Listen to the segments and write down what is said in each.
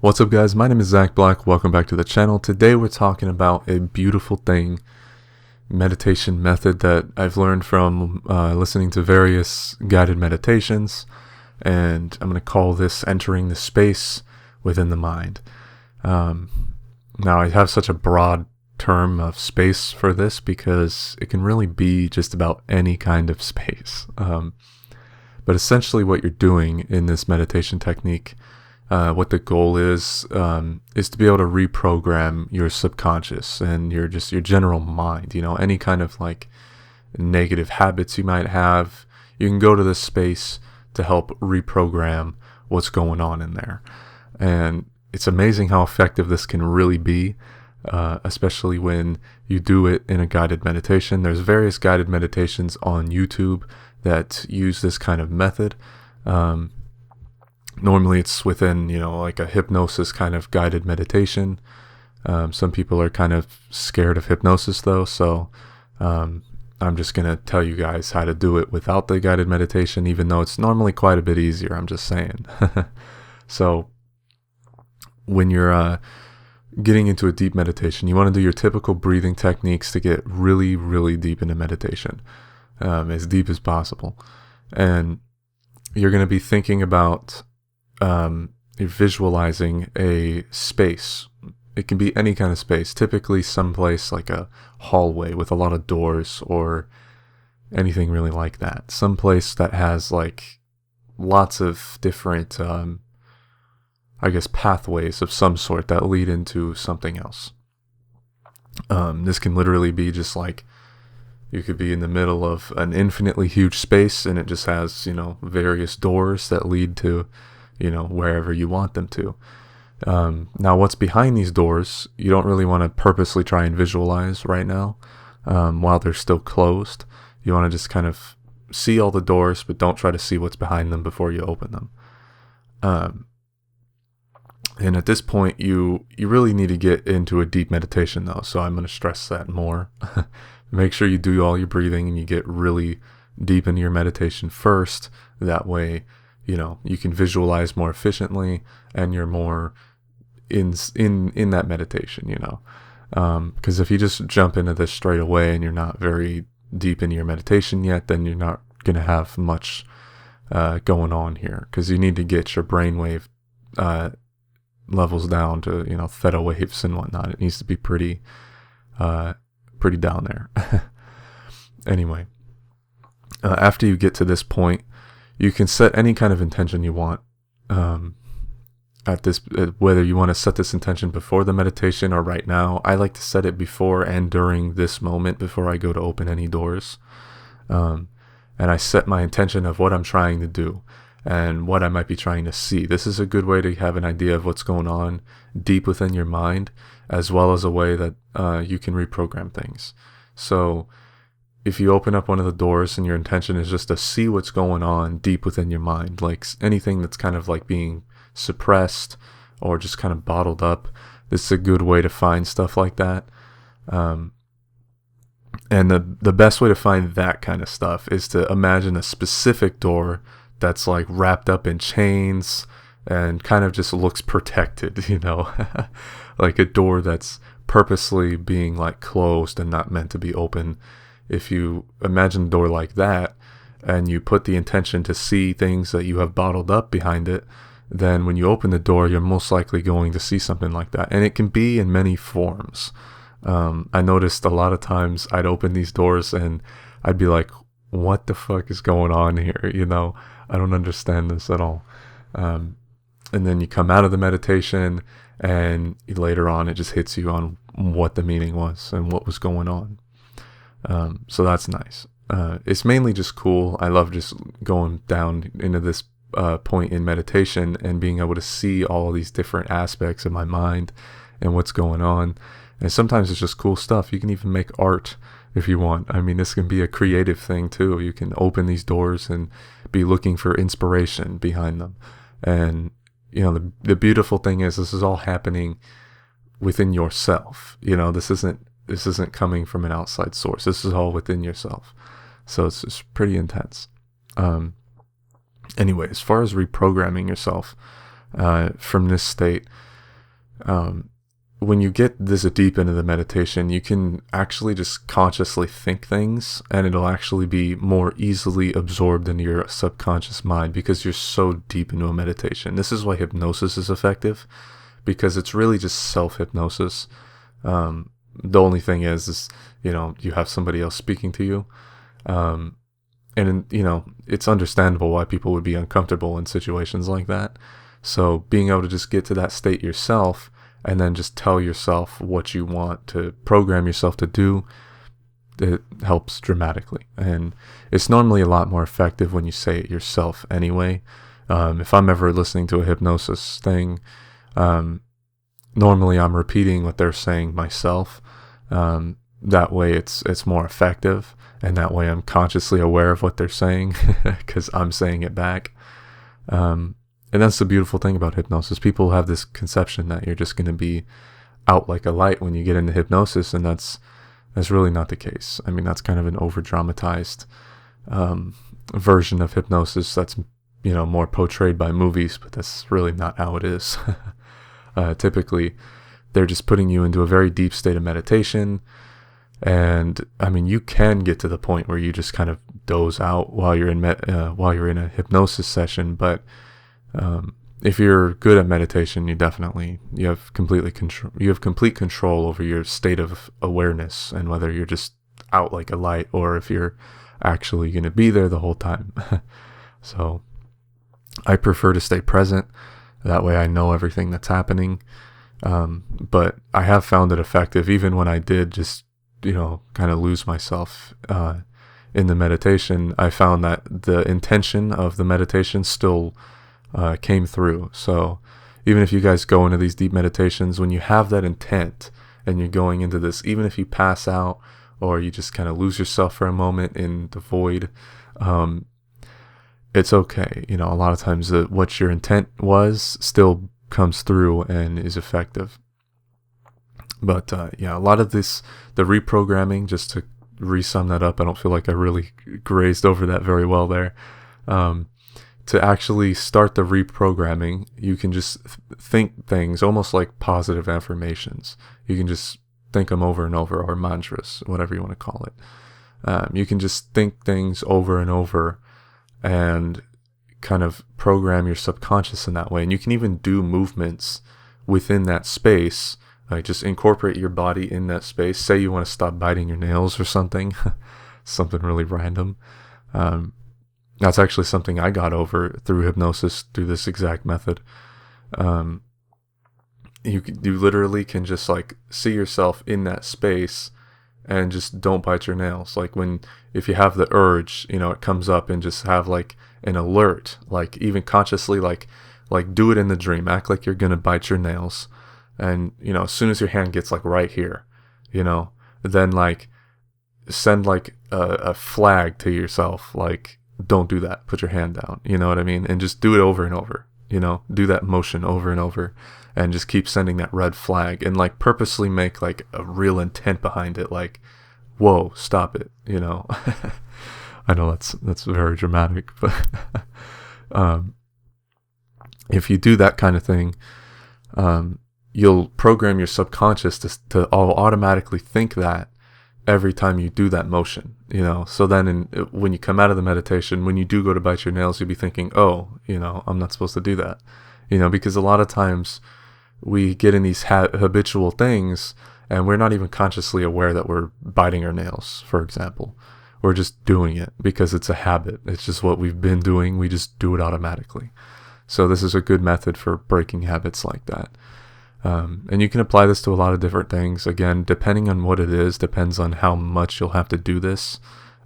What's up, guys? My name is Zach Black. Welcome back to the channel. Today we're talking about a beautiful thing, meditation method that I've learned from listening to various guided meditations, and I'm going to call this entering the space within the mind. Now, I have such a broad term of space for this because it can really be just about any kind of space. But essentially what you're doing in this meditation technique, what the goal is to be able to reprogram your subconscious and your general mind. Any kind of like negative habits you might have, you can go to this space to help reprogram what's going on in there. And it's amazing how effective this can really be, especially when you do it in a guided meditation. There's various guided meditations on YouTube that use this kind of method. Normally it's within, like a hypnosis kind of guided meditation. Some people are kind of scared of hypnosis though, so I'm just going to tell you guys how to do it without the guided meditation, even though it's normally quite a bit easier, I'm just saying. So when you're getting into a deep meditation, you want to do your typical breathing techniques to get really, really deep into meditation, as deep as possible. And you're going to be thinking about you're visualizing a space. It can be any kind of space, typically someplace like a hallway with a lot of doors or anything really like that. Someplace that has like lots of different, pathways of some sort that lead into something else. This can literally be just like, you could be in the middle of an infinitely huge space and it just has, various doors that lead to wherever you want them to. Now what's behind these doors, you don't really want to purposely try and visualize right now, while they're still closed. You want to just kind of see all the doors, but don't try to see what's behind them before you open them. And at this point, you really need to get into a deep meditation though, so I'm going to stress that more. Make sure you do all your breathing and you get really deep into your meditation first. That way, you can visualize more efficiently and you're more in that meditation, because if you just jump into this straight away and you're not very deep into your meditation yet, then you're not going to have much going on here, because you need to get your brainwave levels down to, theta waves and whatnot. It needs to be pretty down there. Anyway, after you get to this point, you can set any kind of intention you want. Whether you want to set this intention before the meditation or right now. I like to set it before and during this moment before I go to open any doors. And I set my intention of what I'm trying to do and what I might be trying to see. This is a good way to have an idea of what's going on deep within your mind, as well as a way that you can reprogram things. So if you open up one of the doors and your intention is just to see what's going on deep within your mind, like anything that's kind of like being suppressed or just kind of bottled up, this is a good way to find stuff like that. And the best way to find that kind of stuff is to imagine a specific door that's like wrapped up in chains and kind of just looks protected, like a door that's purposely being like closed and not meant to be open. If you imagine a door like that and you put the intention to see things that you have bottled up behind it, then when you open the door, you're most likely going to see something like that. And it can be in many forms. I noticed a lot of times I'd open these doors and I'd be like, what the fuck is going on here? I don't understand this at all. And then you come out of the meditation and later on it just hits you on what the meaning was and what was going on. So that's nice. It's mainly just cool. I love just going down into this point in meditation and being able to see all these different aspects of my mind and what's going on. And sometimes it's just cool stuff. You can even make art if you want. I mean, this can be a creative thing too. You can open these doors and be looking for inspiration behind them. And the beautiful thing is this is all happening within yourself. This isn't coming from an outside source. This is all within yourself. So it's just pretty intense. Anyway, as far as reprogramming yourself from this state, When you get this deep into the meditation, you can actually just consciously think things, and it'll actually be more easily absorbed into your subconscious mind because you're so deep into a meditation. This is why hypnosis is effective, because it's really just self-hypnosis. The only thing is, you have somebody else speaking to you. And it's understandable why people would be uncomfortable in situations like that. So being able to just get to that state yourself and then just tell yourself what you want to program yourself to do, it helps dramatically. And it's normally a lot more effective when you say it yourself anyway. If I'm ever listening to a hypnosis thing, normally I'm repeating what they're saying myself. That way it's more effective, and that way I'm consciously aware of what they're saying because I'm saying it back. And that's the beautiful thing about hypnosis. People have this conception that you're just going to be out like a light when you get into hypnosis, and that's really not the case. I mean, that's kind of an over-dramatized version of hypnosis that's more portrayed by movies, but that's really not how it is. Typically, they're just putting you into a very deep state of meditation, and I mean, you can get to the point where you just kind of doze out while you're in a hypnosis session, but if you're good at meditation, you have complete control over your state of awareness and whether you're just out like a light or if you're actually going to be there the whole time. So I prefer to stay present. That way I know everything that's happening. But I have found it effective even when I did just, kind of lose myself in the meditation. I found that the intention of the meditation still came through. So even if you guys go into these deep meditations, when you have that intent and you're going into this, even if you pass out or you just kind of lose yourself for a moment in the void, it's okay. A lot of times what your intent was still comes through and is effective. But a lot of the reprogramming, just to re-sum that up, I don't feel like I really grazed over that very well there. To actually start the reprogramming, you can just think things almost like positive affirmations. You can just think them over and over, or mantras, whatever you want to call it. You can just think things over and over and kind of program your subconscious in that way. And you can even do movements within that space. Like just incorporate your body in that space. Say you want to stop biting your nails or something, something really random. That's actually something I got over through hypnosis, through this exact method. You literally can just like see yourself in that space and just don't bite your nails. Like if you have the urge, it comes up, and just have like an alert, like even consciously, like do it in the dream. Act like you're going to bite your nails. And, as soon as your hand gets like right here, then like send like a flag to yourself, like, don't do that. Put your hand down. You know what I mean? And just do it over and over. Do that motion over and over, and just keep sending that red flag, and like purposely make like a real intent behind it. Like, whoa, stop it. I know that's very dramatic, but if you do that kind of thing, you'll program your subconscious to automatically think that every time you do that motion, so then when you come out of the meditation, when you do go to bite your nails, you'll be thinking, oh, I'm not supposed to do that, because a lot of times we get in these habitual things and we're not even consciously aware that we're biting our nails, for example. We're just doing it because it's a habit. It's just what we've been doing. We just do it automatically. So this is a good method for breaking habits like that. And you can apply this to a lot of different things. Again, depending on what it is, depends on how much you'll have to do this.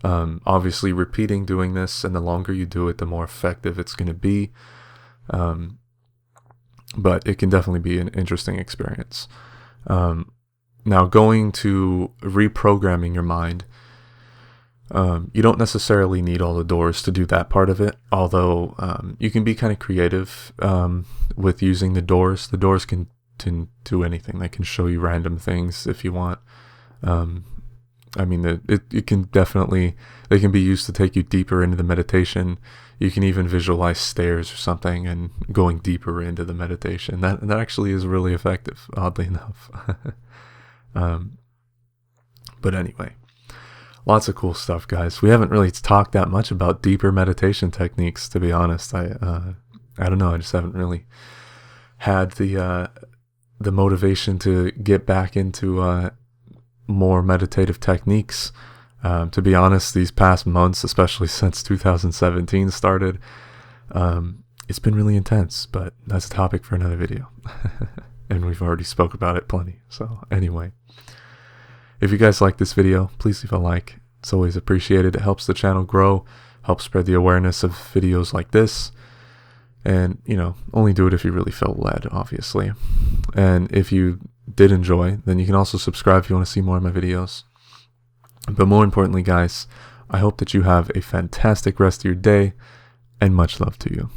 Obviously, repeating doing this, and the longer you do it, the more effective it's going to be. But it can definitely be an interesting experience. Now, going to reprogramming your mind, you don't necessarily need all the doors to do that part of it, although you can be kind of creative with using the doors. The doors can do anything. They can show you random things if you want. I mean, it can definitely, they can be used to take you deeper into the meditation. You can even visualize stairs or something and going deeper into the meditation. That actually is really effective, oddly enough. But anyway, lots of cool stuff, guys. We haven't really talked that much about deeper meditation techniques, to be honest. I don't know. I just haven't really had the motivation to get back into more meditative techniques. To be honest, these past months, especially since 2017 started, it's been really intense, but that's a topic for another video. And we've already spoke about it plenty. So anyway, if you guys like this video, please leave a like. It's always appreciated. It helps the channel grow, helps spread the awareness of videos like this. And, only do it if you really feel led, obviously. And if you did enjoy, then you can also subscribe if you want to see more of my videos. But more importantly, guys, I hope that you have a fantastic rest of your day, and much love to you.